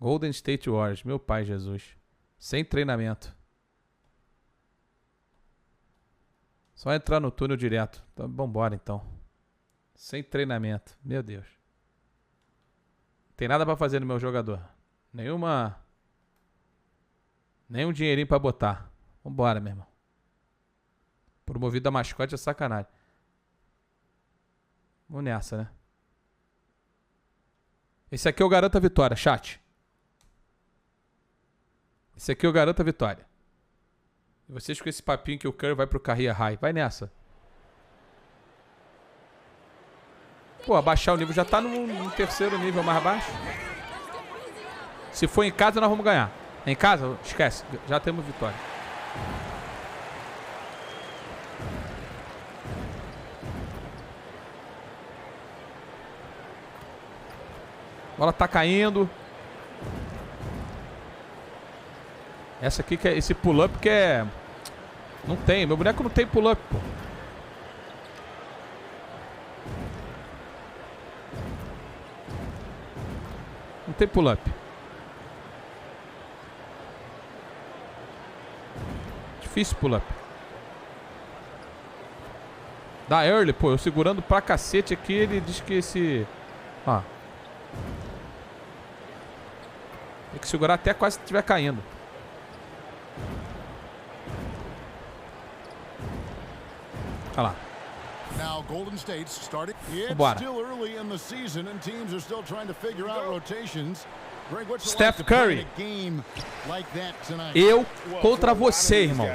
Golden State Warriors. Meu pai Jesus. Sem treinamento. Só entrar no túnel direto. Então, vambora então. Sem treinamento. Meu Deus. Tem nada pra fazer no meu jogador. Nenhum dinheirinho pra botar. Vambora, meu irmão. Promovido a mascote é sacanagem. Vamos nessa, né? Esse aqui eu garanto a vitória, chat. Esse aqui eu garanto a vitória. E vocês com esse papinho que o Curry vai pro Career High. Vai nessa. Pô, abaixar o nível. Já tá no terceiro nível mais baixo. Se for em casa, nós vamos ganhar. Em casa, esquece. Já temos vitória. A bola tá caindo. Essa aqui, que é esse pull-up que é... Não tem. Meu boneco não tem pull-up, pô. Não tem pull-up. Difícil pull-up. Da early, pô. Eu segurando pra cacete aqui, ele diz que esse... Ó. Tem que segurar até quase estiver caindo. Olha lá. Vambora. Steph Curry. Eu contra você, irmão.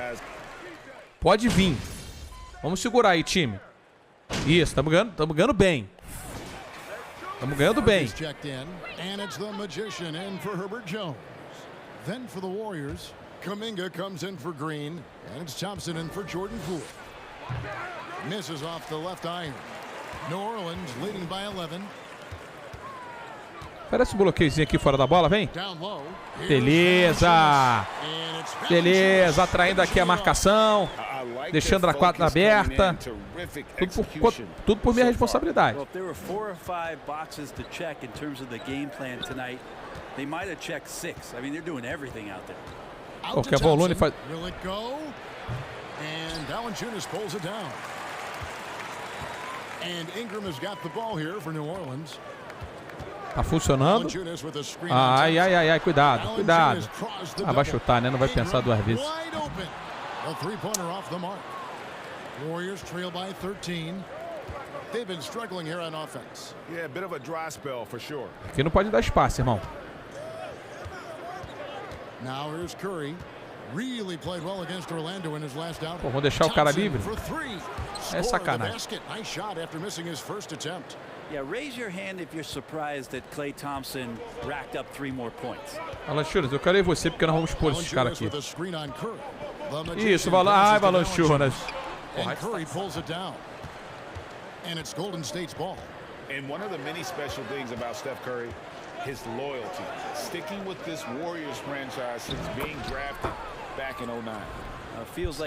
Pode vir. Vamos segurar aí, time. Isso, estamos ganhando bem. Estamos ganhando bem. Then for the Warriors, Kuminga comes in for Green, and it's Thompson in for Jordan Poole. Misses off the left iron. New Orleans leading by 11. Parece um bloqueiozinho aqui fora da bola, vem. Beleza. Beleza, atraindo aqui a marcação. Deixando a quadra aberta. Tudo por minha responsabilidade. Qualquer volume faz... Tá funcionando. Ai, ai, ai, ai, cuidado, cuidado. Ah, vai chutar, né? Não vai pensar duas vezes. Warriors trail by 13. They've been struggling here on offense. Yeah, a bit of a dry spell for sure. Aqui não pode dar espaço, irmão. Now here's Curry. Really played well against Orlando in his last out. Pô, vou deixar o cara livre. É sacanagem. Nice shot after missing his first attempt. Yeah, raise your hand if you're surprised that Klay Thompson racked up 3 more points. Valanciunas, eu quero ir você porque nós vamos expor esses caras aqui. Isso, Valanciunas. And Curry pulls it down. And it's Golden State's ball. And one of the many special things about Steph Curry, his loyalty. Sticking with this Warriors franchise since being drafted back in 2009.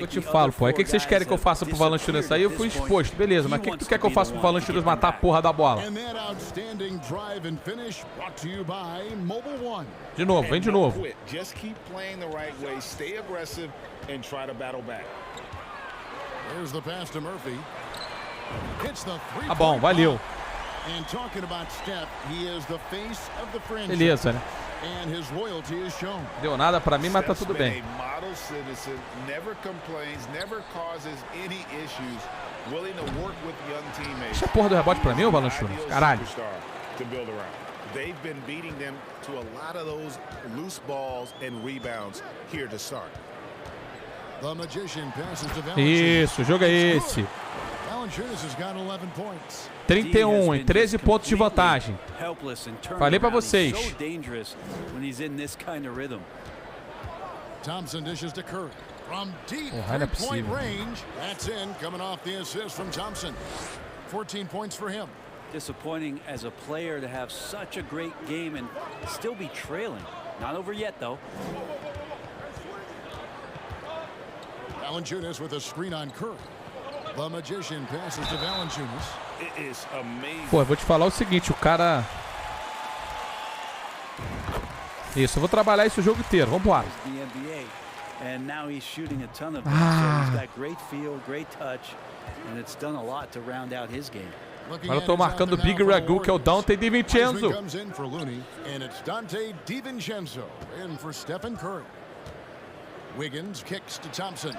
Eu te falo, pô. O que vocês querem que eu faça pro Valanciunas sair? Eu fui exposto, beleza. Mas o que tu quer que eu faça pro Valanciunas matar a porra da bola? De novo, vem de novo. Just keep playing the right way, stay aggressive and try to battle back. Here's the pass to Murphy. Tá bom, valeu. And talking about Steph, he is the face of the franchise. Beleza, né? And his loyalty is shown. Deu nada pra mim, mas tá tudo bem. Model citizen, never complains, never causes any issues, willing to work with young teammates. Deixa a porra do rebote pra mim, ô Valanciunas. Caralho. They've been beating them to a lot of those loose balls and rebounds here to start. The magician passes to Valanciunas. Isso, o jogo é esse. Valanciunas has got 11 points. 31 em 13 pontos de vantagem. Falei pra vocês. Thompson dishes to Curry from deep three-point range. That's in, coming off the assist from Thompson. 14 points for him. Disappointing as a player to have such a great game and still be trailing. Not over yet, though. Valanciunas with a screen on Curry. The magician passes to Valanciunas. It is amazing. Pô, eu vou te falar o seguinte, o cara Isso, eu vou trabalhar isso o jogo inteiro. Vambora. The NBA. And now he's shooting a ton of them. So he's got great feel, great touch, and it's done a lot to round out his game. Agora eu tô marcando o Big Ragu, que é o Dante DiVincenzo. Wiseman comes in for Looney, and it's Dante DiVincenzo in for Stephen Curry. Wiggins kicks to Thompson.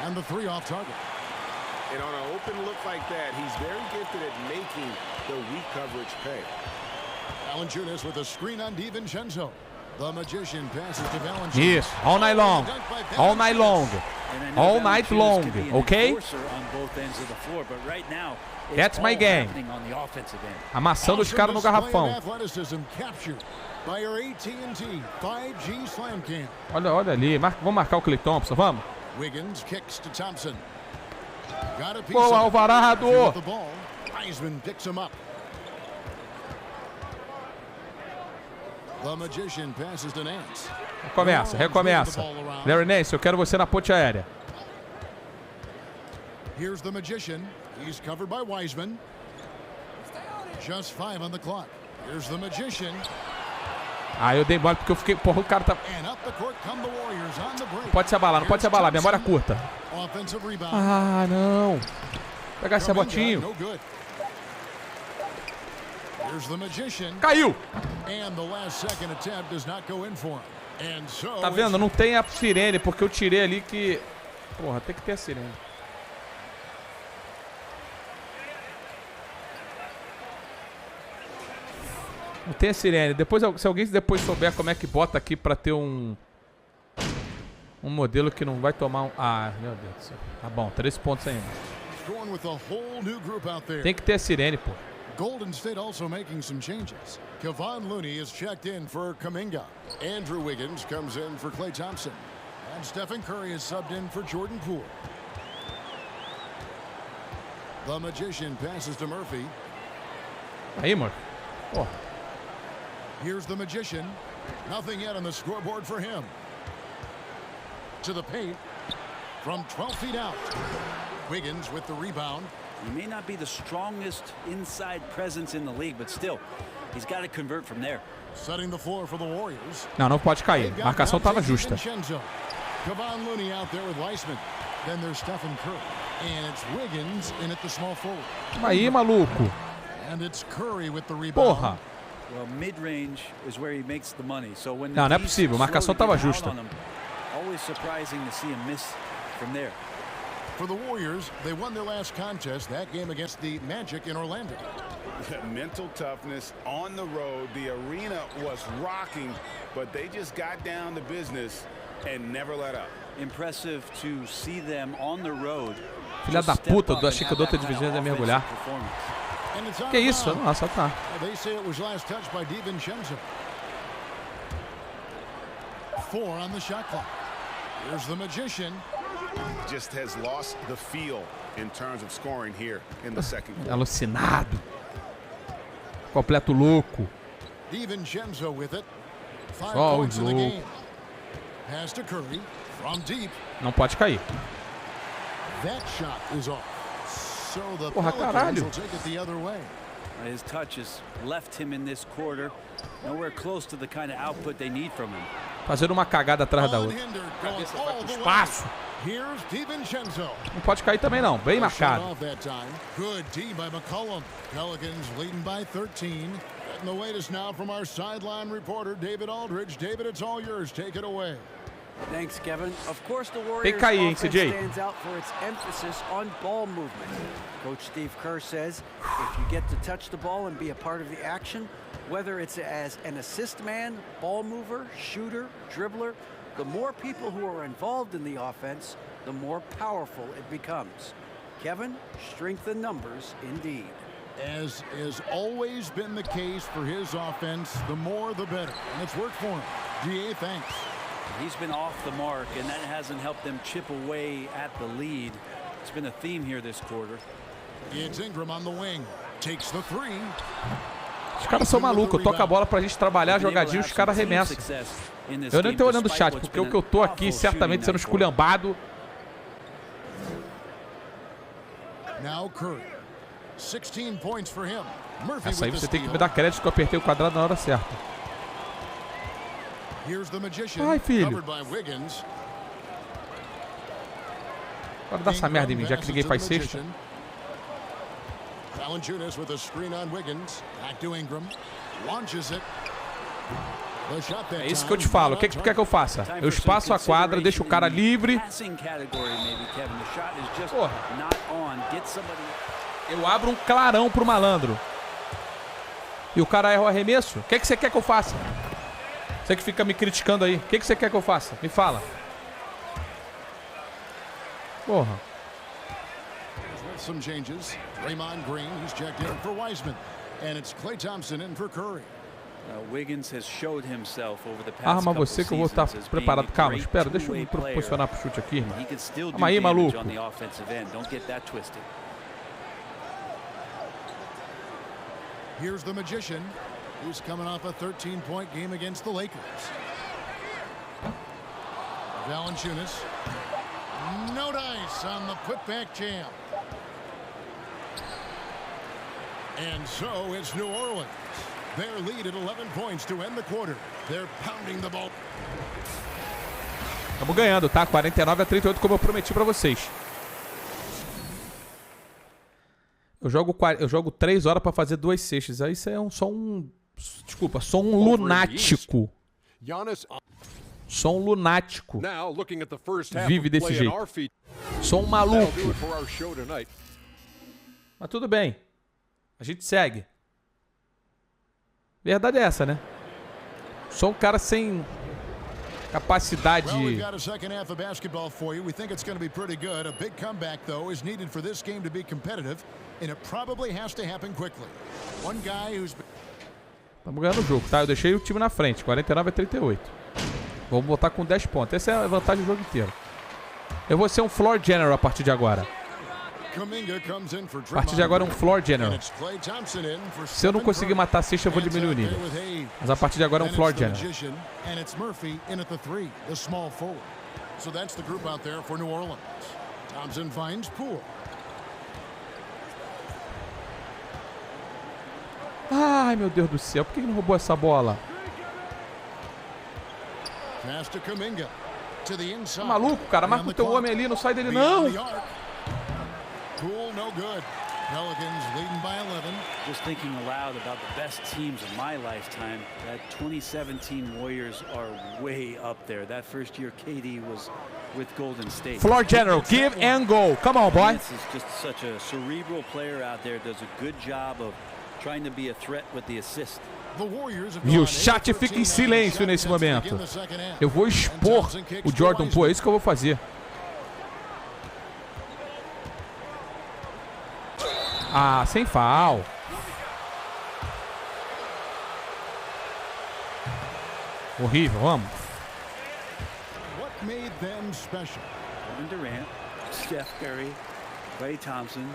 And the three off target. And on an open look like that, he's very gifted at making the weak coverage pay. Valanciunas with a screen on DiVincenzo. The magician passes to Valanciunas. Yes, all night long. All night long. All night long, okay? That's my game. Amassando os caras no garrafão. Olha, olha ali. Vamos marcar o Klay Thompson, vamos? Wiggins kicks to Thompson. Boa, Alvarado! Wiseman picks him up. The magician passes to Nance. Recomeça. Larry Nance, eu quero você na ponte aérea. Here's the magician. He's covered by Wiseman. Just 5 on the clock. Here's the magician. Ah, eu dei bola porque eu fiquei... Porra, o cara tá... And up the court come the Warriors on the break. Pode se abalar, não pode se abalar. Memória curta. Offensive rebound. Ah, não. Pegar esse rebotinho. No good. Here's the magician. Caiu. And the last second attempt does not go in for him. And so Tá vendo? Não tem a sirene, porque eu tirei ali que... Porra, tem que ter a sirene. Não tem a sirene. Depois, se alguém depois souber como é que bota aqui pra ter um modelo que não vai tomar um... Ah, meu Deus do céu. Tá bom, 3 pontos ainda. Going with a whole new group out there. Tem que ter a sirene, pô. Golden State also making some changes. Kevon Looney is checked in for Kuminga. Andrew Wiggins comes in for Klay Thompson. And Stephen Curry is subbed in for Jordan Poole. The magician passes to Murphy. Aí, Murphy. Porra. Here's the magician. Nothing yet on the scoreboard for him. To the paint. From 12 feet out. Wiggins with the rebound. He may not be the strongest inside presence in the league, but still, he's got to convert from there. Setting the floor for the Warriors. Não pode cair. A marcação estava justa. Kevon Looney out there with Wiseman. Then there's Stephen Curry. And it's Wiggins in at the small forward. Aí, maluco. And it's Curry with the rebound. Porra. Well, mid-range is where he makes the money. So when Não é possível. A marcação estava justa. Always surprising to see him miss from there. For the Warriors, they won their last contest, that game against the Magic in Orlando. Mental toughness on the road. The arena was rocking, but they just got down to business and never let up. Impressive to see them on the road. Filha da puta, eu achei que o doutor de vizinho ia mergulhar. Que isso? Nossa, tá. They say it was last touched by DiVincenzo. 4 on the shot clock. Here's the magician. Just has lost the feel in terms of scoring here in the second quarter. Alucinado. Completo louco. DiVincenzo with it. 5 Só points in the louco. game. Pass to Curry from deep. Não pode cair. That shot is off. So the Porra, Pelicans caralho. will take it the other way. His touch has left him in this quarter. Nowhere close to the kind of output they need from him. Fazendo uma cagada atrás da outra. Unhindered, going all the way. Espaço. Here's DiVincenzo. Não pode cair também não. Bem marcado. Off that time. Good D by McCollum. Pelicans leading by 13. And the latest now from our sideline reporter, David Aldridge. David, it's all yours. Take it away. Thanks, Kevin. Of course, the Tem Warriors que cair, hein, offense CJ? stands out for its emphasis on ball movement. Coach Steve Kerr says if you get to touch the ball and be a part of the action, whether it's as an assist man, ball mover, shooter, dribbler, the more people who are involved in the offense, the more powerful it becomes. Kevin, strength in numbers indeed. As has always been the case for his offense, the more the better. And it's worked for him. DA, thanks. He's been off the mark, and that hasn't helped them chip away at the lead. It's been a theme here this quarter. It's Ingram on the wing. Takes the three. Os caras são malucos. Toca a bola pra gente trabalhar jogadinho, os caras arremessam. Eu nem tô olhando o chat, porque o que eu tô aqui certamente sendo esculhambado. Now Curry. 16 points for him. Murphy Essa aí with você the tem que steal. me dar crédito que eu apertei o quadrado na hora certa. Here's the magician. Ai, filho. Covered by Wiggins. Bora dar essa merda em mim, já que ninguém faz cesta. Valanciunas with a screen on Wiggins. Back to Ingram. Launches it. The shot that É isso que eu te time. falo. O que tu quer que eu faça? Eu espaço a quadra, deixo o cara livre. Porra. Eu abro um clarão pro malandro. E o cara erra o arremesso? O que você quer que eu faça? Você que fica me criticando aí. O que você quer que eu faça? Me fala. Porra. Some changes. Draymond Green, he's checked in for Wiseman. And it's Klay Thompson in for Curry. Wiggins has showed himself over the past Arma couple você que eu vou estar seasons as preparado. being a Calma, great espera. Deixa eu me two-way player. proporcionar pro chute aqui, irmão. He can still do Calma aí, damage maluco. on the offensive end. Don't get that twisted. Here's the magician, who's coming off a 13-point game against the Lakers. Valanciunas. No dice on the putback jam. And so it's New Orleans. Their lead at 11 points to end the quarter. They're pounding the ball. Estamos ganhando, tá? 49-38, como eu prometi pra vocês. Eu jogo 3 horas pra fazer 2 cestas. Aí isso é só um lunático. Sou um lunático. Vive desse jeito. Sou um maluco. Mas tudo bem. A gente segue. Verdade é essa, né? Sou um cara sem capacidade. Well, we've got a second half of basketball for you. We think it's going to be pretty good. A big comeback, though, is needed for this game to be competitive, and it probably has to happen quickly. One guy who's... Estamos ganhando o jogo, tá? Eu deixei o time na frente, 49-38. Vamos botar com 10 pontos. Essa é a vantagem do jogo inteiro. Eu vou ser um floor general a partir de agora. A partir de agora é um floor general. Se eu não conseguir matar a cesta, eu vou diminuir o nível. Mas a partir de agora é um floor general. Ai, meu Deus do céu. Por que ele não roubou essa bola? Tá maluco, cara? Marca o teu homem ali, não sai dele, não. Poole, no good. Pelicans leading by 11. Just thinking aloud about the best teams of my lifetime, that 2017 Warriors are way up there. That first year KD was with Golden State. Floor general, give and go. Come on, boy. This is just such a cerebral player out there. Does a good job of trying to be a threat with the assist. E o chat fica em silêncio nesse momento. Eu vou expor o Jordan Poole, é isso que eu vou fazer. Ah, sem foul. Horrível, vamos. What made them special? Kevin Durant, Steph Curry, Klay Thompson,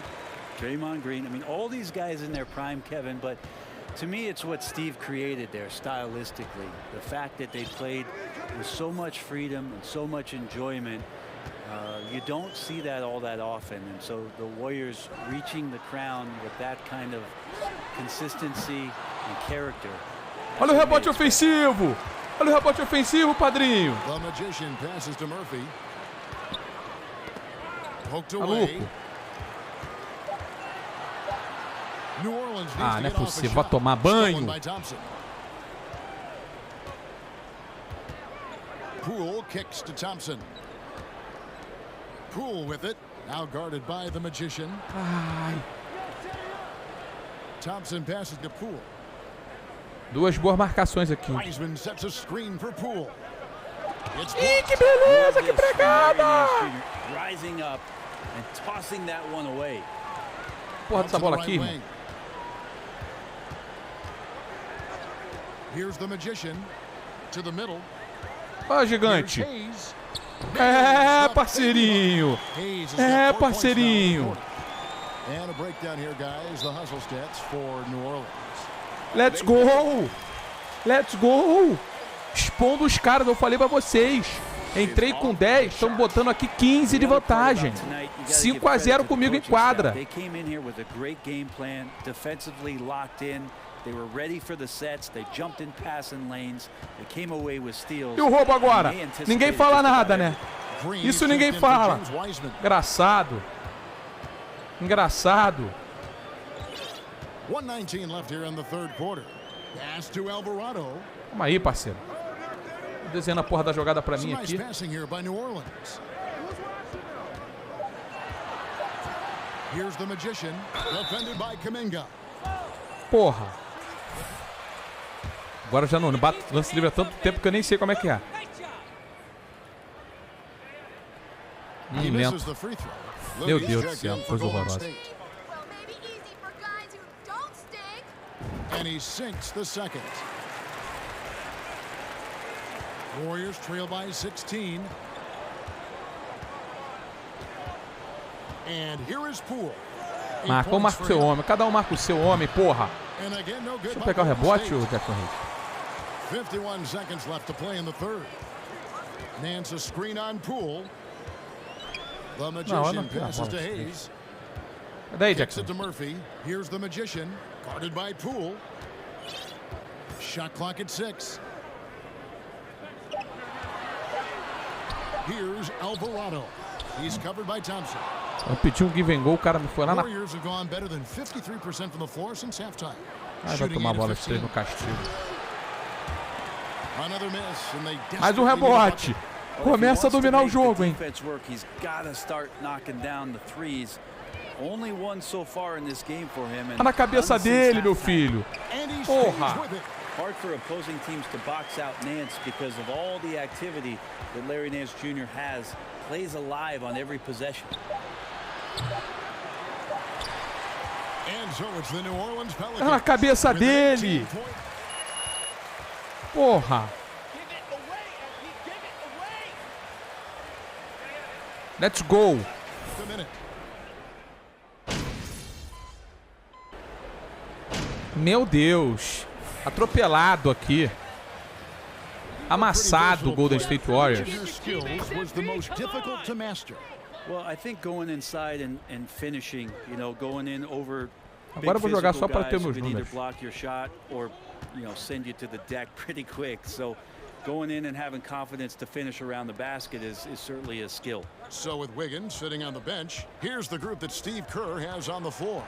Draymond Green. I mean, all these guys in their prime, Kevin, but to me, it's what Steve created there stylistically. The fact that they played with so much freedom and so much enjoyment. You don't see that all that often, and so the Warriors reaching the crown with that kind of consistency and character. Olha o rebote ofensivo! Olha o rebote ofensivo, padrinho! The magician passes to Murphy. Poked Maluco. away. New Orleans needs to Ah, não é get off a possível. shot. Vai tomar banho. Stolen by Thompson. Poole kicks to Thompson. Poole with it. Now guarded by the magician. Ai. Thompson passes to Poole. Duas boas marcações aqui. Wiseman sets a screen for Poole. It's Ih, que beleza, que pregada! Rising up and tossing that one away. Porra dessa bola aqui, irmão. Here's the magician to the middle. Ó, gigante. É, parceirinho. É, parceirinho. And a breakdown here, guys. The hustle stats for New Orleans. Let's go! Let's go! Expondo os caras, eu falei pra vocês. Entrei com 10, estamos botando aqui 15 de vantagem. 5-0 comigo em quadra. They came in here with a great game plan, defensively locked in, They were ready for the sets. They jumped in passing lanes. They came away with steals. E o roubo agora? Ninguém fala nada, né? Isso ninguém fala. Engraçado. Engraçado. 1:19 left here in the third quarter. Pass to Alvarado. Calma aí, parceiro. Desenhando a porra da jogada pra mim Some nice aqui. passing here by New Orleans. Here's the Magician, defended by Kuminga. Porra. Agora eu já não bato lance livre há tanto tempo que eu nem sei como é que é. He Lento. misses the free throw. Meu Looney's Deus do checked céu, in for coisa Golden horrorosa. State. Well, maybe easy for guys who don't stink. And he sinks the second. Warriors trail by 16. And here is Poole. Marca ou marca o seu homem. Cada um marca o seu homem, porra. And again, no good Deixa eu by pegar o Golden rebote, State. ô Jackson Reis. 51 seconds left to play in the third. Nance a screen on Poole. The Não, Magician não tem a passes bola. to Hayes. Cadê aí, Kicks Jackson? it to Murphy. Here's the Magician, guarded by Poole. Shot clock at 6. Here's Alvarado. He's covered by Thompson. Eu pedi um give and go, o cara me foi lá na... Warriors have gone better than 53% from the floor since halftime. Ah, vai Shooting tomar a 8 bola of de 3 no 15. castigo. Another miss, and they Mais um desperately need a rebote. bucket. Começa a dominar o jogo, hein? Defense work. He's got to start knocking down the threes. Only one so far in this game for him. Tá na cabeça dele, meu filho. And he Porra. stays with it. Hard for opposing teams to box out Nance because of all the activity that Larry Nance Jr. has. Plays alive on every possession. And so it's the New Orleans Pelicans. Tá na cabeça with dele. 18 points. Porra. Let's go. The minute. Meu Deus. Atropelado aqui. Amassado o Golden State Warriors. Which of your skills was the most difficult to master? Well, I think going inside and finishing, you know, going in over Agora eu vou jogar só para ter guys who meus can either números. block your shot or, you know, send you to the deck pretty quick. So going in and having confidence to finish around the basket is certainly a skill. So with Wiggins sitting on the bench, here's the group that Steve Kerr has on the floor.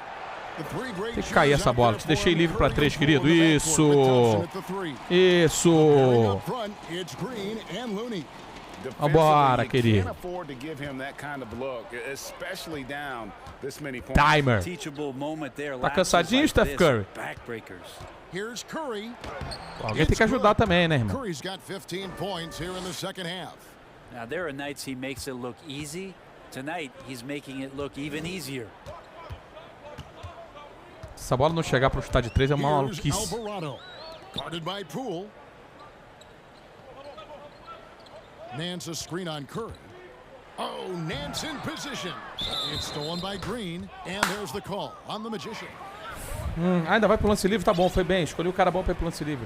The three great Tem que cair shooters essa out bola. there Te deixei for livre para Curry 3, and querido. Poole in the backcourt Isso. with Thompson at the three. Pairing Isso. up front, it's Green and Looney. Vambora, Defensively, you querido. can't afford to give him that kind of look, especially down this many points. Timer. Teachable moment there. Tá lapses cansadinho, like Steph this, Curry? Backbreakers. Here's Curry. Alguém tem que ajudar também, né, irmão? Curry's got 15 points here in the second half. Now there are nights he makes it look easy. Tonight he's making it look even easier. Se a bola não chegar para chutar de 3 é uma Here's maluquice. Alvarado, guarded by Poole. Nance a screen on Curry. Oh, Nance in position. It's stolen by Green, and there's the call on the Magician. Ainda vai pro lance livre, tá bom, foi bem. Escolhi o cara bom pra ir pro lance livre.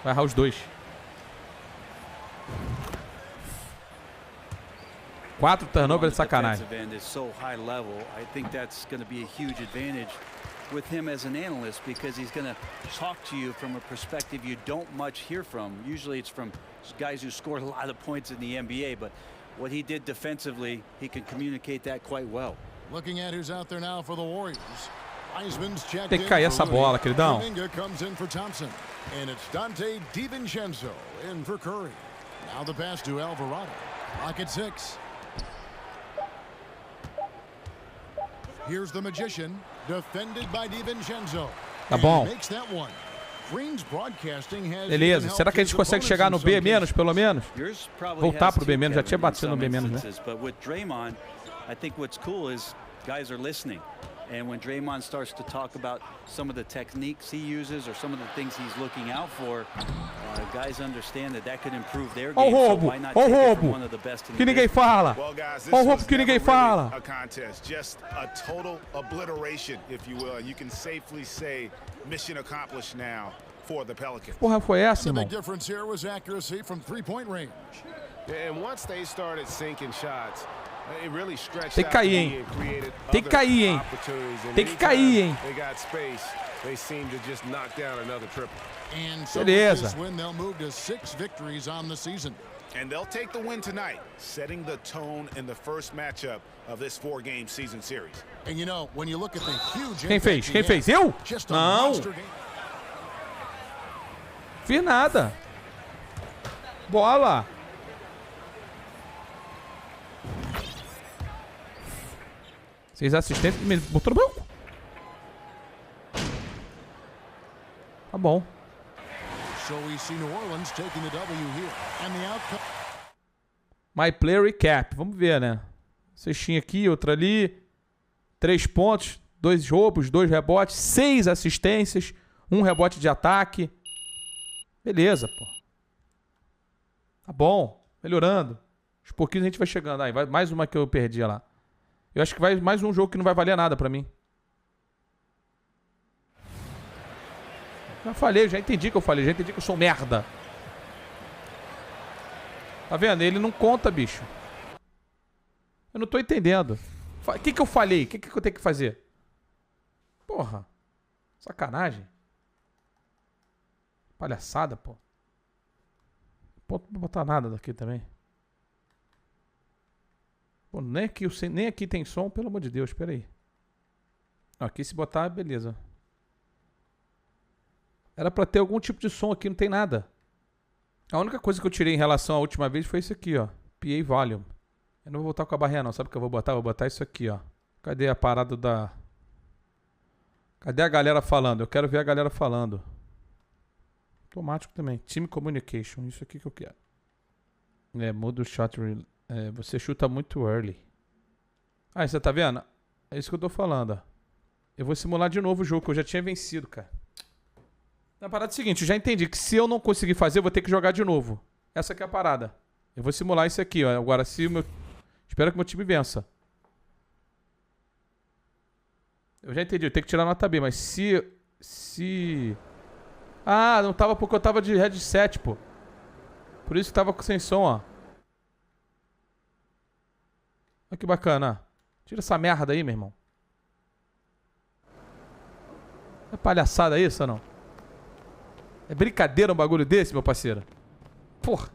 Vai errar os dois. 4 turnovers de sacanagem. Defensive end is so high level. I think that's going to be a huge advantage with him as an analyst because he's going to talk to you from a perspective you don't much hear from. Usually it's from guys who scored a lot of points in the NBA, but what he did defensively, he can communicate that quite well. Looking at who's out there now for the Warriors. Wiseman's checked Tem que in cair for essa Looney. bola, queridão. Kuminga comes in for Thompson. And it's Dante DiVincenzo in for Curry. Now the pass to Alvarado. Clock at 6. Here's the Magician, defended by DiVincenzo. Tá bom. And he makes that one. Green's broadcasting has Beleza. even Será que a helped gente his consegue opponents chegar in no some B menos, cases. pelo menos? Yours probably Voltar has pro B too, menos, já Kevin, tinha in batido no some B menos, né? instances, But with Draymond, I think what's cool is guys are listening. And when Draymond starts to talk about some of the techniques he uses or some of the things he's looking out for, guys understand that that could improve their Ó o game. So roubo, why not ó o take it from roubo. one of the best in Que the ninguém business? fala. Well, guys, this Ó o roubo was que ninguém never really fala. a contest, just a total obliteration, if you will. And you can safely say mission accomplished now for the Pelicans. Porra, foi essa, The irmão? big difference here was accuracy from three-point range. And once they started sinking shots, it really stretched Tem que out cair, the hein? lead and created Tem que other cair, hein? opportunities. And Tem que anytime cair, hein? They got space. They seem to just knock down another triple. And so with Beleza. this win, they'll move to 6 victories on the season. And they'll take the win tonight, setting the tone in the first matchup of this 4-game season series. And you know, when you look at the huge Quem fez? impact Quem he fez? had, Eu? just a Não. monster game. Fiz nada. Bola. Seis assistentes me botou no banco. Tá bom. So we see New Orleans taking the W here. And the outcome. My player recap. Vamos ver, né? Cestinha aqui, outra ali. 3 pontos, 2 roubos, 2 rebotes, 6 assistências, 1 rebote de ataque. Beleza, pô. Tá bom. Melhorando. Aos pouquinhos a gente vai chegando. Aí, vai mais uma que eu perdi lá. Eu acho que vai mais um jogo que não vai valer nada pra mim. Já falei, já entendi que eu falei. Já entendi que eu sou merda. Tá vendo? Ele não conta, bicho. Eu não tô entendendo. O que eu falei? O que eu tenho que fazer? Porra. Sacanagem. Palhaçada, pô. Não vou botar nada daqui também. Pô, nem aqui tem som, pelo amor de Deus. Espera aí. Aqui se botar, beleza. Era pra ter algum tipo de som aqui, não tem nada. A única coisa que eu tirei em relação à última vez foi isso aqui, ó. PA Volume. Eu não vou botar com a barrinha não, sabe o que eu vou botar? Vou botar isso aqui, ó. Cadê a parada da... Cadê a galera falando? Eu quero ver a galera falando. Automático também. Team Communication, isso aqui que eu quero. Muda o shot... você chuta muito early. Ah, você tá vendo? É isso que eu tô falando, ó. Eu vou simular de novo o jogo, que eu já tinha vencido, cara. A parada é a seguinte, eu já entendi que se eu não conseguir fazer, eu vou ter que jogar de novo. Essa aqui é a parada. Eu vou simular isso aqui, ó. Agora, se o meu... Espero que o meu time vença. Eu já entendi, eu tenho que tirar nota B, mas se... Ah, não tava porque eu tava de headset, pô. Por isso que tava sem som, ó. Olha que bacana. Tira essa merda aí, meu irmão. É palhaçada isso ou não? É brincadeira um bagulho desse, meu parceiro? Porra.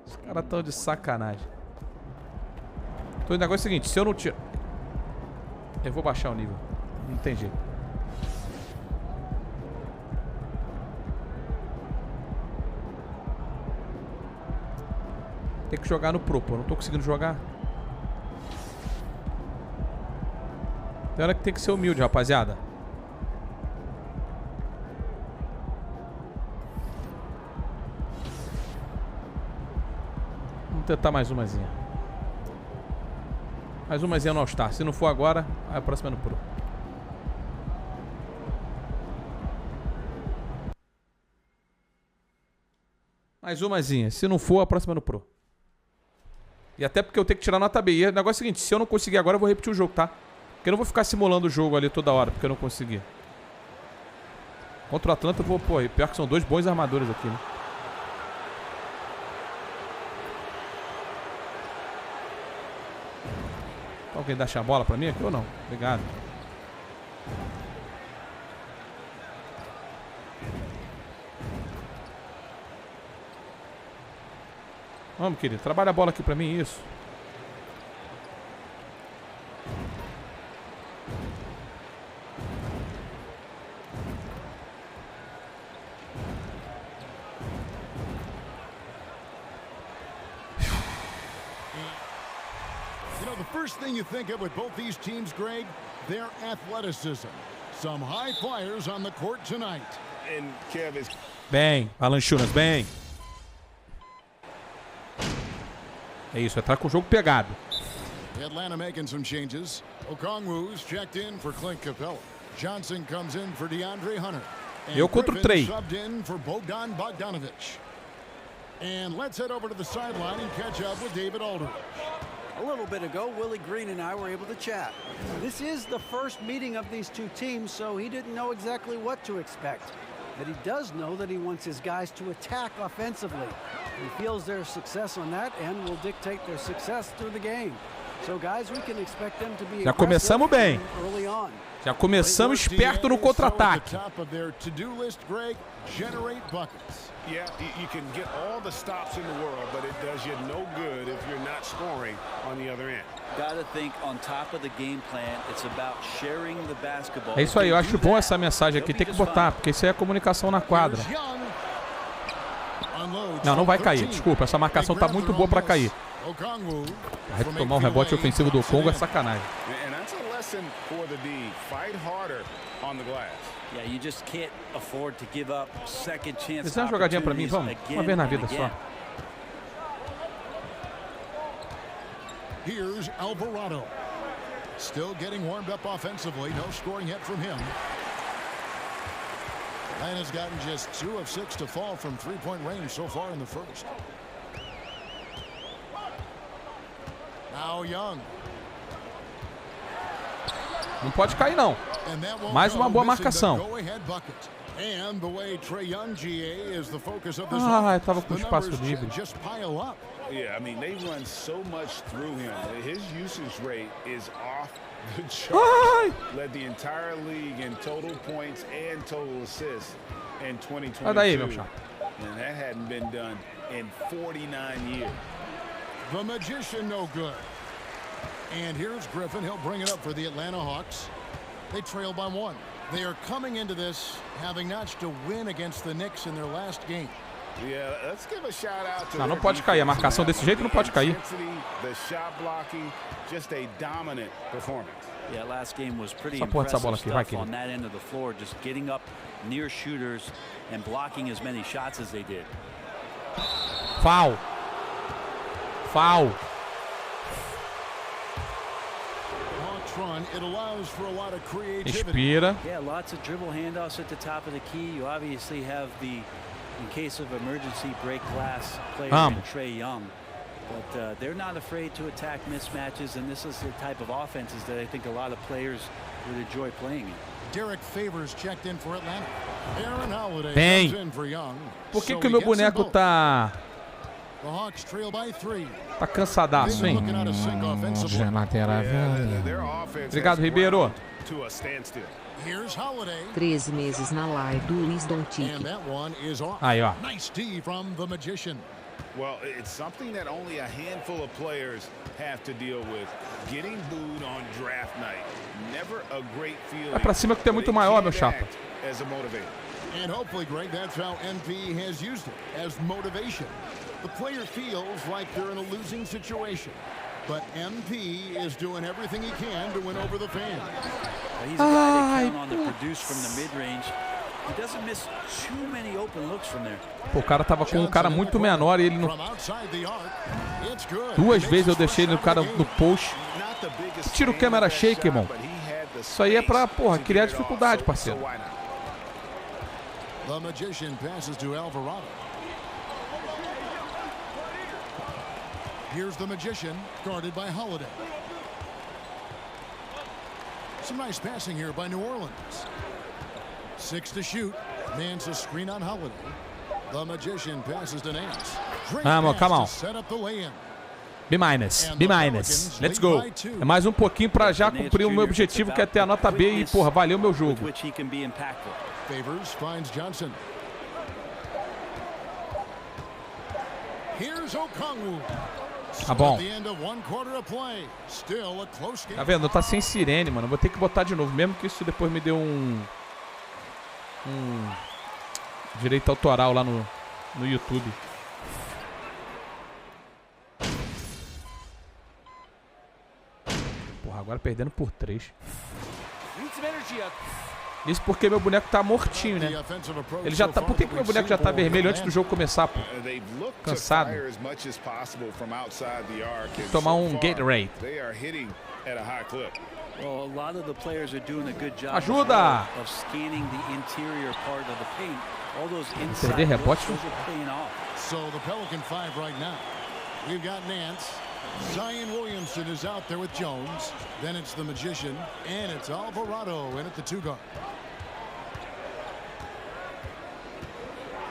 Os caras tão de sacanagem. Então o negócio é o seguinte, se eu não tiro... Eu vou baixar o nível. Não tem jeito. Tem que jogar no Pro, pô. Não tô conseguindo jogar. Tem hora que tem que ser humilde, rapaziada. Vamos tentar mais umazinha. Mais umazinha no All-Star. Se não for agora, a próxima é no Pro. Mais umazinha. Se não for, a próxima é no Pro. E até porque eu tenho que tirar nota B. E o negócio é o seguinte, se eu não conseguir agora, eu vou repetir o jogo, tá? Porque eu não vou ficar simulando o jogo ali toda hora, porque eu não consegui. Contra o Atlanta, eu vou, pô, e pior que são 2 bons armadores aqui, né? Alguém deixa a bola pra mim aqui ou não? Obrigado. Vamos, querido. Trabalha a bola aqui pra mim, isso. You know, the first thing you think of with both these teams, Greg, their athleticism. Some high flyers on the court tonight. And Kev is... Bem, Valanciunas, bem. É isso, entrar com o jogo pegado. Atlanta making some changes. Okongwu's checked in for Clint Capella. Johnson comes in for DeAndre Hunter. And Eu contra o Griffin Trey. subbed in for Bogdan Bogdanovic. And let's head over to the sideline and catch up with David Aldridge. A little bit ago, Willie Green and I were able to chat. This is the first meeting of these two teams, so he didn't know exactly what to expect. But he does know that he wants his guys to attack offensively. He feels their success on that end will dictate their success through the game. So guys, we can expect them to be Já começamos bem. early on. Já começamos esperto no contra-ataque. Yeah, you can get all the stops in the world, but it does you no good if you're not scoring on the other end. Gotta think on top of the game plan, it's about sharing the basketball. É isso aí, eu acho bom essa mensagem aqui, tem que botar, porque isso aí é comunicação na quadra. Não, não vai cair, desculpa, essa marcação tá muito boa pra cair. Vai tomar um rebote ofensivo do Congo é sacanagem. And that's a lesson for the D. Fight harder on the glass. Yeah, you just can't afford to give up second chance. Fizer uma jogadinha pra mim, vamos? Uma vez na vida só. Here's Alvarado. Still getting warmed up offensively. No scoring yet from him. And has gotten just 2 of 6 to fall from three-point range so far in the first. Now Young. Não pode cair, não. Mais uma boa marcação. Ah, eu tava com espaço livre. Yeah, I mean, they run so much through him. His usage rate is off the charts. Led the entire league in total points and total assists in 2022. Sai daí, meu chapa. And that hadn't been done in 49 years. The magician no good. And here's Griffin. He'll bring it up for the Atlanta Hawks. They trail by 1. They are coming into this having notched a win against the Knicks in their last game. Yeah, let's give a shout out to Não pode cair. A marcação desse jeito não pode cair. The shot blocking, just a dominant performance. Yeah, last game was pretty Essa porra dessa bola impressive aqui, vai, stuff on that end of the floor, just getting up near shooters and blocking as many shots as they did. Foul. Foul. Inspira. Yeah, lots of dribble handoffs at the top of the key. You obviously have the, in case of emergency, break glass player in Trae Young. But they're not afraid to attack mismatches, and this is the type of offenses that I think a lot of players would enjoy playing in. Derek Favors checked in for Atlanta. Aaron Holiday Bem, comes in for Young. por que que o meu boneco tá cansadaço, hein? Obrigado, Ribeiro. 13 meses na live do Luiz Dontic. Aí, ó. Well, it's something that only a handful of players have to deal with. Getting booed on draft night. Never a great feeling. Vai pra cima que tu é muito maior, meu chapa. As a motivator. And hopefully, Greg, that's how NP has used it as motivation. The player feels like they're in a losing situation. But MP is doing everything he can to win over the fans. He's a guy that count on to produce from the mid-range. He doesn't miss too many open looks from there. Pô, o cara tava com um cara muito menor e ele não... Duas vezes eu deixei ele no cara no post. Tira o câmera shake, irmão. Isso aí é pra, porra, criar dificuldade, parceiro. The magician passes to Alvarado. Here's the magician, guarded by Holiday. Some nice passing here by New Orleans. 6 to shoot. Nance a screen on Holiday. The magician passes to Nance. Vamos, come on. Set up the lay-in. B-, B-. Let's go. É mais um pouquinho pra já cumprir o meu objetivo, que é ter a nota B e, porra, valeu o meu jogo. Favors finds Johnson. Here's Okongwu. Tá bom. Tá vendo? Tá sem sirene, mano. Vou ter que botar de novo, mesmo que isso depois me dê um direito autoral lá no YouTube. Porra, agora perdendo por 3. Isso porque meu boneco tá mortinho, né? Ele já tá... Por que meu boneco já tá vermelho antes do jogo começar, pô? Cansado. Tem que tomar um Gatorade. Well, a lot of the players are doing a good job Ajuda! of scanning the interior part of the paint. All those Perder inside rebote. looks are paying off. So the Pelican 5 right now. We've got Nance. Zion Williamson is out there with Jones. Then it's the magician, and it's Alvarado in at the 2 guard.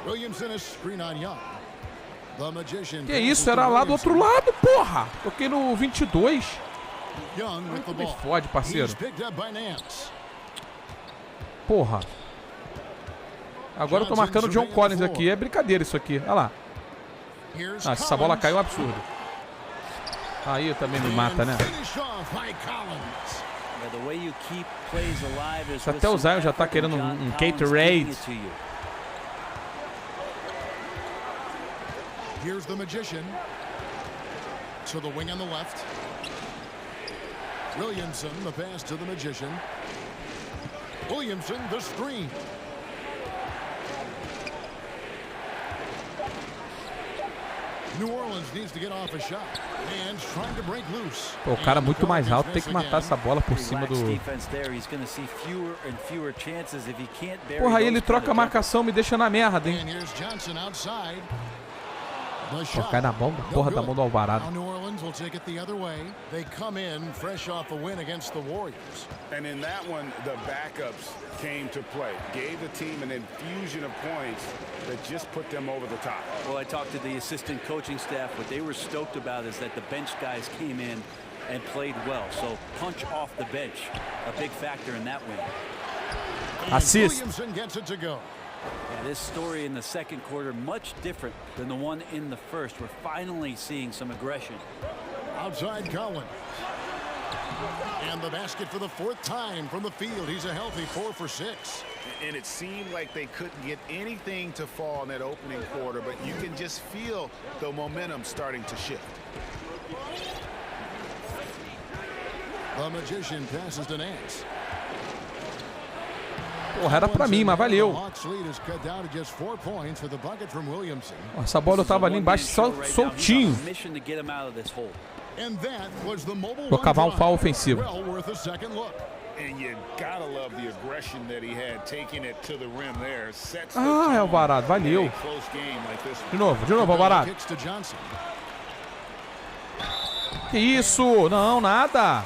Williamson is screen on Young. The magician. Que isso? Era lá do outro lado, porra! Toquei no 22. Young with the ball. Fode, parceiro. He's picked up by Nance. Porra. Agora eu tô marcando o John Collins aqui. É brincadeira isso aqui. Olha lá. Ah, se essa bola caiu, é um absurdo. Aí também me mata, né? Até o Zion já tá querendo um Gatorade. Here's the magician. To the wing on the left. Williamson, the pass to the magician. Williamson, the screen. New Orleans needs to get off a shot. And trying to break loose. Pô, o cara muito mais alto tem que matar essa bola por cima do... Porra, aí ele troca a marcação, me deixa na merda, hein? Pô, cai na mão, porra da mão do Alvarado. New Orleans will take it the other way. They come in fresh off a win against the Warriors. And in that one, the backups came to play. Gave the team an infusion of points that just put them over the top. Well, I talked to the assistant coaching staff. What they were stoked about is that the bench guys came in and played well. So punch off the bench, a big factor in that win. Assist. Williamson gets it to go. Yeah, this story in the second quarter much different than the one in the first. We're finally seeing some aggression. Outside Collins. And the basket for the fourth time from the field. He's a healthy 4 for 6. And it seemed like they couldn't get anything to fall in that opening quarter, but you can just feel the momentum starting to shift. The magician passes to Nance. Porra, era pra mim, mas valeu. Essa bola eu tava ali embaixo só soltinho. Vou cavar um foul ofensivo. Ah, é Alvarado, valeu. De novo, Alvarado. Que isso? Não, nada.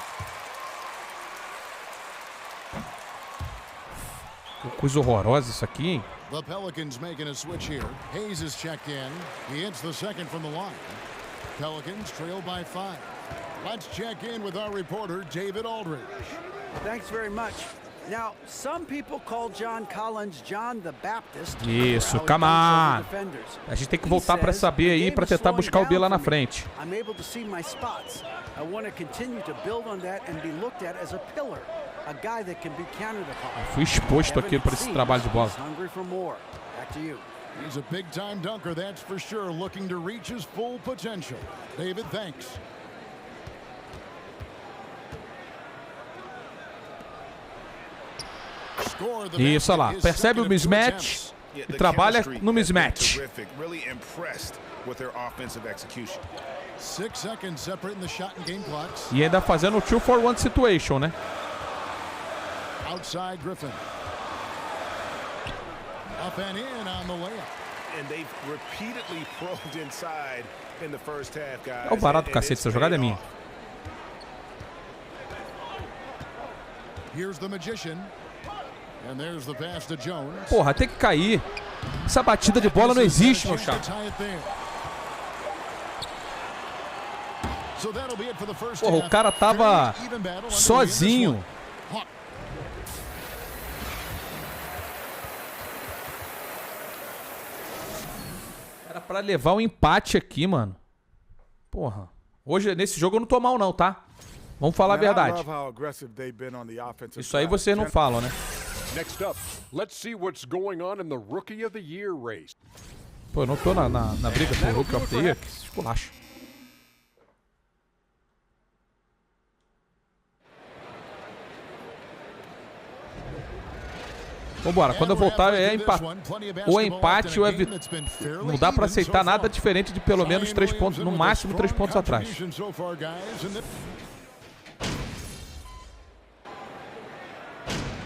Coisa horrorosa isso aqui, hein? The Pelicans making a switch here. Hayes is checked in. He hits the second from the line. Pelicans trail by 5. Let's check in with our reporter, David Aldridge. Thanks very much. Now, some people call John Collins John the Baptist. Isso, come on. A gente tem que voltar para saber aí, para tentar buscar o B lá na frente. I'm able to see my spots. I want to continue to build on that and be looked at as a pillar. A guy that can be counted upon. Fui exposto aqui para esse trabalho de bola. Hungry for more. Back to you. He's a big-time dunker, that's for sure, looking to reach his full potential. David, thanks. Isso, olha lá. Percebe o mismatch e trabalha no mismatch. 6 seconds separating the shot and game clocks. E ainda fazendo o 2-for-1 situation, né? Outside Griffin. Up and in on the layup. And they've repeatedly probed inside in the first half, guys. É o barato do cacete, essa jogada é minha. Here's the magician. And there's the pass to Jones. Porra, tem que cair. Essa batida de bola não existe, meu chapa. Porra, o cara tava sozinho. Era pra levar um empate aqui, mano. Porra. Hoje, nesse jogo, eu não tô mal não, tá? Vamos falar a verdade. Isso aí vocês não falam, né? Next up, let's see what's going on in the Rookie of the Year race. Pô, eu não tô na briga por Rookie of the Year. Que esculacho. Vambora, quando eu voltar é empate. Ou é empate ou é vitória. Não dá pra aceitar nada diferente de pelo menos 3 pontos, no máximo 3 pontos atrás.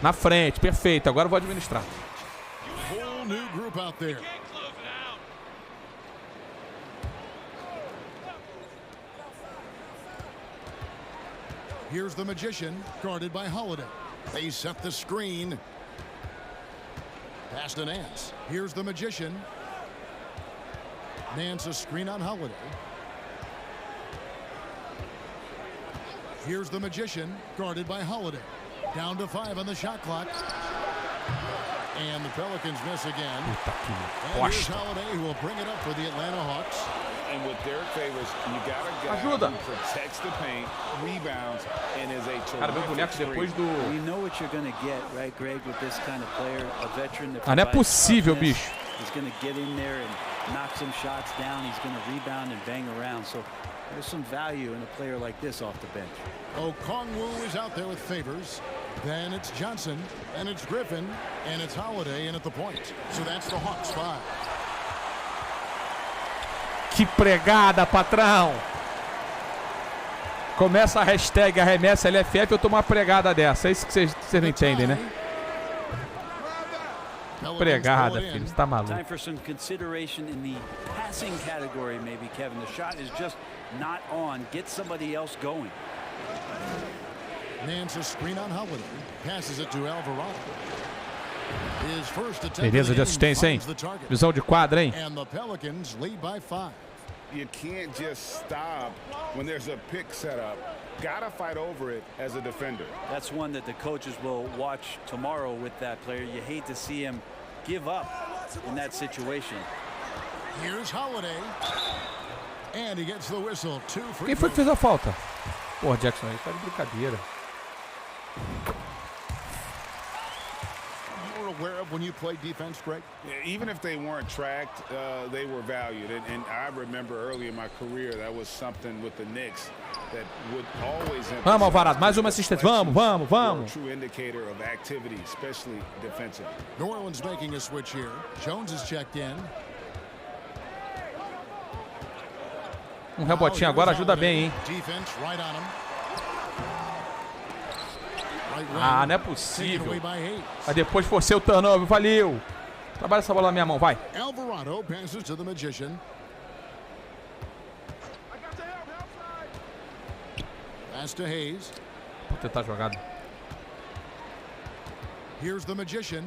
Na frente, perfeito. Agora eu vou administrar. Here's the magician, guarded by Holiday. They set the screen. Pass to Nance. Here's the magician. Nance a screen on Holiday. Here's the magician, guarded by Holiday. Down to 5 on the shot clock. And the Pelicans miss again. Puta que And here's bosta. Holiday, who will bring it up for the Atlanta Hawks. And with Derek Favors, you got a guy Ajuda. who protects the paint, rebounds, and is a Cara, meu boneco terrific depois screen. do... You know what you're going to get, right, Greg, with this kind of player, a veteran that Ah, não é provides possível, toughness. bicho. He's going to get in there and knock some shots down. He's going to rebound and bang around. So there's some value in a player like this off the bench. Okongwu is out there with Favors. Then it's Johnson, and it's Griffin, and it's Holiday in at the point. So that's the Hawks 5. Que pregada, patrão! Começa a hashtag arremessa LFF, eu tomo uma pregada dessa. É isso que vocês não entendem, né? Pregada, filho. Você tá maluco. Time for some consideration in the passing category, maybe, Kevin. The shot is just not on. Get somebody else going. Nance a screen on Holiday. Passes it to Alvarado. His first attempt Beleza de assistência, hein? Visão de quadra, hein? And the Pelicans lead by 5. You can't just stop when there's a pick set up. Gotta fight over it as a defender. That's one that the coaches will watch tomorrow with that player. You hate to see him give up in that situation. Here's Holiday. And he gets the whistle. 2 free Quem foi que fez a falta? Porra, Jackson, aí tá de brincadeira. You're aware of when you play defense, Greg? Even if they weren't tracked, they were valued. And I remember early in my career, that was something with the Knicks that would always emphasize. Vamos, Alvarado, mais uma assistência. Vamos, vamos, vamos. True indicator of activity, especially defensive. New Orleans making a switch here. Jones is checked in. Rebotinho agora ajuda bem, hein? Defense right on him. Ah, não é possível. Mas depois forcei o turnover, valeu. Trabalha essa bola na minha mão, vai. Alvarado passes to the Magician. Pass to Hayes. Vou tentar a jogada. Here's the Magician.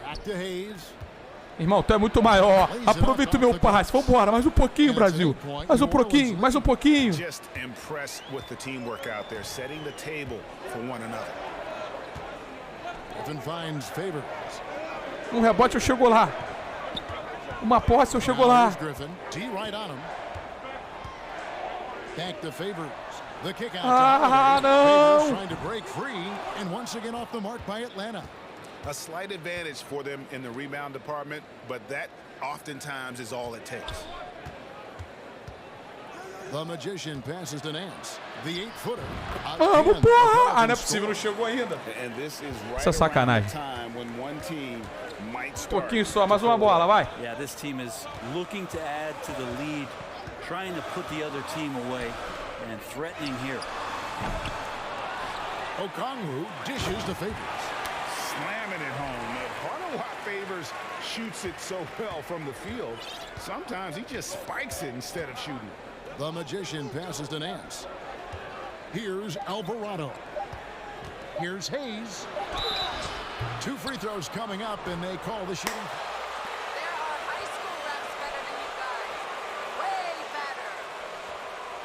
Back to Hayes. Irmão, tu é muito maior. Aproveita o meu passe. Vambora, mais um pouquinho, Brasil. Mais um pouquinho, mais um pouquinho. Just impressed with the teamwork out there, setting the table for one another. Griffin finds Favors. Um rebote, eu chego lá. Uma posse, eu chego lá. Griffin. T right on him. Back to Favors. The kick out. Ah, Favors não. trying to break free, and once again off the mark by Atlanta. A slight advantage for them in the rebound department, but that oftentimes is all it takes. The Magician passes to Nance. The 8-footer. Vamos, porra! Ah, não é possível, não chegou ainda. And this is right Isso é sacanagem. around the time when one team might Um start. pouquinho só, mais uma bola, vai. Yeah, this team is looking to add to the lead, trying to put the other team away, and threatening here. Okongwu dishes to Favors. Slamming it home. Part of why Favors shoots it so well from the field, sometimes he just spikes it instead of shooting. The Magician passes to Nance. Here's Alvarado. Here's Hayes. 2 free throws coming up, and they call the shooting. There are high school refs better than you guys. Way better.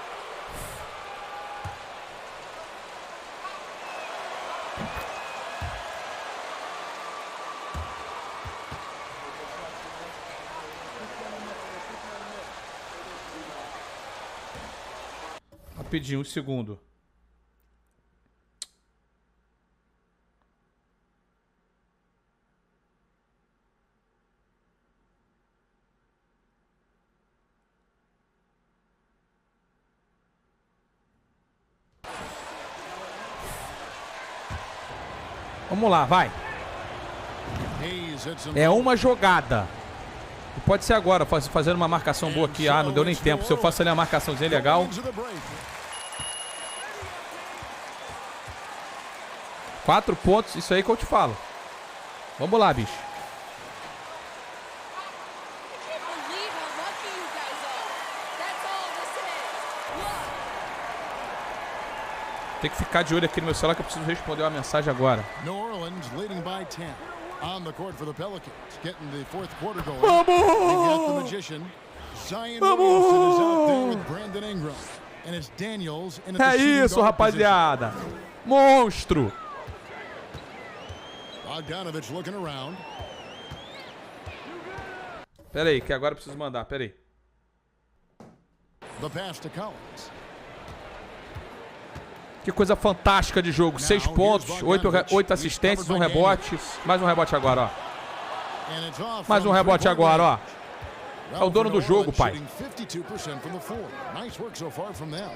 Rapidinho, um segundo. Vamos lá, vai. Hayes hits him. É uma jogada. E pode ser agora, fazendo uma marcação boa aqui. Ah, não deu nem tempo. Se eu faço ali uma marcaçãozinha legal. 4 pontos, isso aí que eu te falo. Vamos lá, bicho. Can't believe how lucky you guys are. That's all this is. Luck. Tem que ficar de olho aqui no meu celular que eu preciso responder uma mensagem agora. New Orleans leading by 10. On the court for the Pelicans, getting the 4th quarter going. Vamos! They got the Magician. Zion Williamson is out there with Brandon Ingram. And it's Daniels in at the É shooting isso, guard rapaziada. Monstro. position. Bogdanovich looking around. Pera aí, que agora eu preciso mandar. Pera aí. The pass to Collins. Que coisa fantástica de jogo. 6 pontos, 8 assistências, 1 rebote. Mais um rebote agora, ó. And it's off Mais um from rebote three-point agora, ó. range. É o dono do jogo, pai. Shooting 52% from the floor. Nice work so far from them.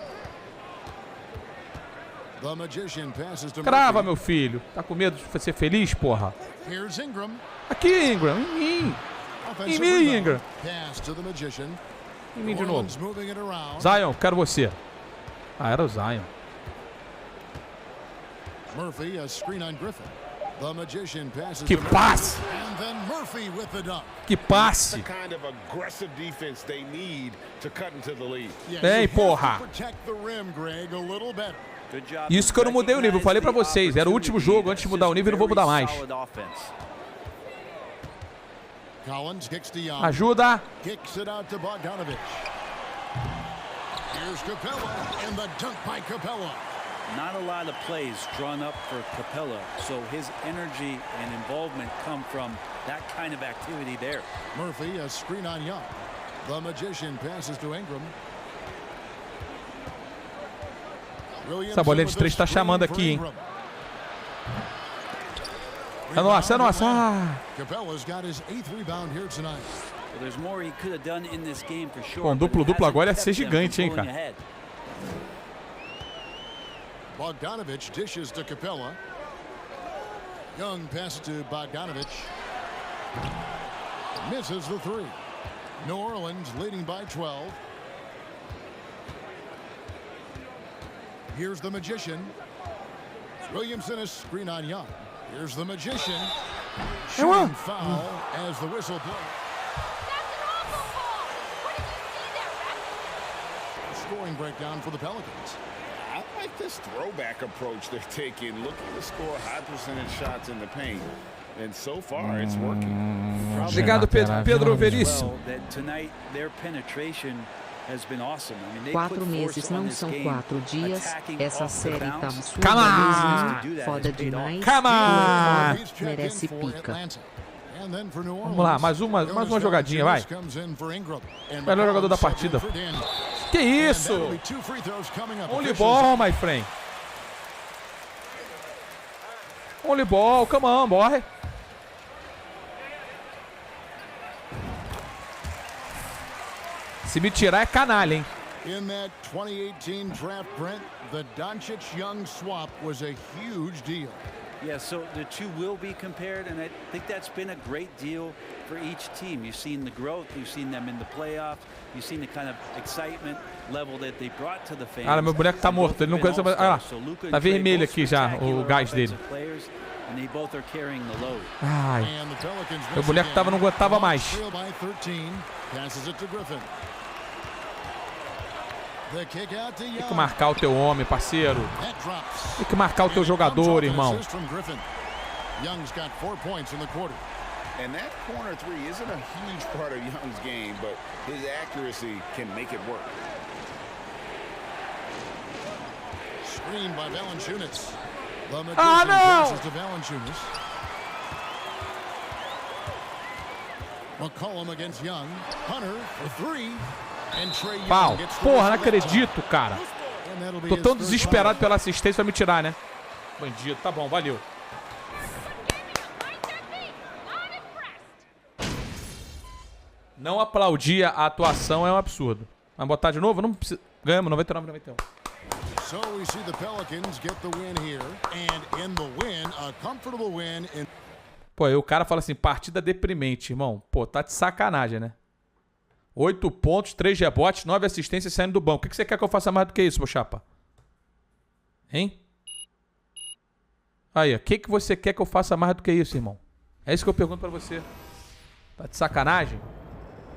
The Magician passes to Crava, Murphy. meu filho. Tá com medo de ser feliz, porra? Here's Ingram. Aqui, Ingram. Em mim. Offensive Em mim, rebound. Ingram. Pass to the Magician. Em mim de novo. Orleans moving it around. Zion, quero você. Ah, era o Zion. Murphy, a screen on Griffin. The Magician passes Que to Murphy. passe. And then Murphy with the dunk. Que passe. The kind of aggressive defense they need to cut into the lead. Yeah, Vem, you have porra. to protect the rim, Greg, a little better. Good job. Isso que eu não mudei o nível. Eu falei pra vocês. Era o último jogo. Antes de mudar o nível, eu não vou mudar mais. Collins kicks to Young. Ajuda. Kicks it out to Bogdanovich. Here's Capella, and the dunk by Capella. Not a lot of plays drawn up for Capella, so his energy and involvement come from that kind of activity there. Murphy, a screen on Young. The Magician passes to Ingram. Essa bolinha de 3 tá chamando aqui, hein? É nossa, é nossa. Ah. Capella's got his 8th rebound here tonight. Well, there's more he could have done in this game for sure. Bom, duplo agora ia ser gigante, hein, cara? Bogdanovich dishes to Capella. Young passes to Bogdanovich. Misses the 3. New Orleans leading by 12. Here's the Magician. Williamson is screen on Young. Here's the Magician. Shooting foul as the whistle blows. Scoring breakdown for the Pelicans. I like this throwback approach they're taking, looking to score high percentage shots in the paint. And so far, it's working. Obrigado, Pedro Veríssimo. That tonight their penetration has been awesome. I mean, they 4 put meses force on não this são game, 4 dias. attacking Essa off the série tá bounce. absurda Come mesmo. on! Foda demais. Come on! He's checked Merece in for pica. Atlanta. And then for New Vamos lá, mais uma jogadinha, vai. Melhor jogador da partida. Que isso? Only ball, my friend. Only ball, come on, boy. Se me tirar é canalha, hein? In that 2018 draft, Brent, the Doncic-Young swap was a huge deal. Yeah, so the two will be compared, and I think that's been a great deal for each team. You've seen the growth, you've seen them in the playoffs, you've seen the kind of excitement level that they brought to the fans. Cara, meu boneco tá morto, ele não conhece mais. Olha lá, tá vermelho aqui já o gás dele. And they both are carrying the load. Ai, meu boneco não aguentava mais. Tem que marcar o teu homem, parceiro. Tem que marcar o teu jogador, irmão. Young's got 4 points in the quarter. And that corner three isn't a huge part of Young's game, but his accuracy can make it work. Screen by Valanciunas. The Magician passes to Valanciunas. McCollum against Young. Hunter for 3. And Trae Young Pau. gets the Porra, não whistle. acredito, cara. And that'll be Tô his tão third desesperado foul. pela assistência pra me tirar, né? Bandido, tá bom, valeu. Não aplaudir a atuação é um absurdo. Vai botar de novo? Não precisa. Ganhamos 99-91. So we see the Pelicans get the win here, and in the win, a comfortable win in. Pô, aí o cara fala assim, partida deprimente, irmão. Pô, tá de sacanagem, né? 8 pontos, 3 rebotes, 9 assistências saindo do banco. O que você quer que eu faça mais do que isso, meu chapa? Hein? Aí, o que você quer que eu faça mais do que isso, irmão? É isso que eu pergunto pra você. Tá de sacanagem?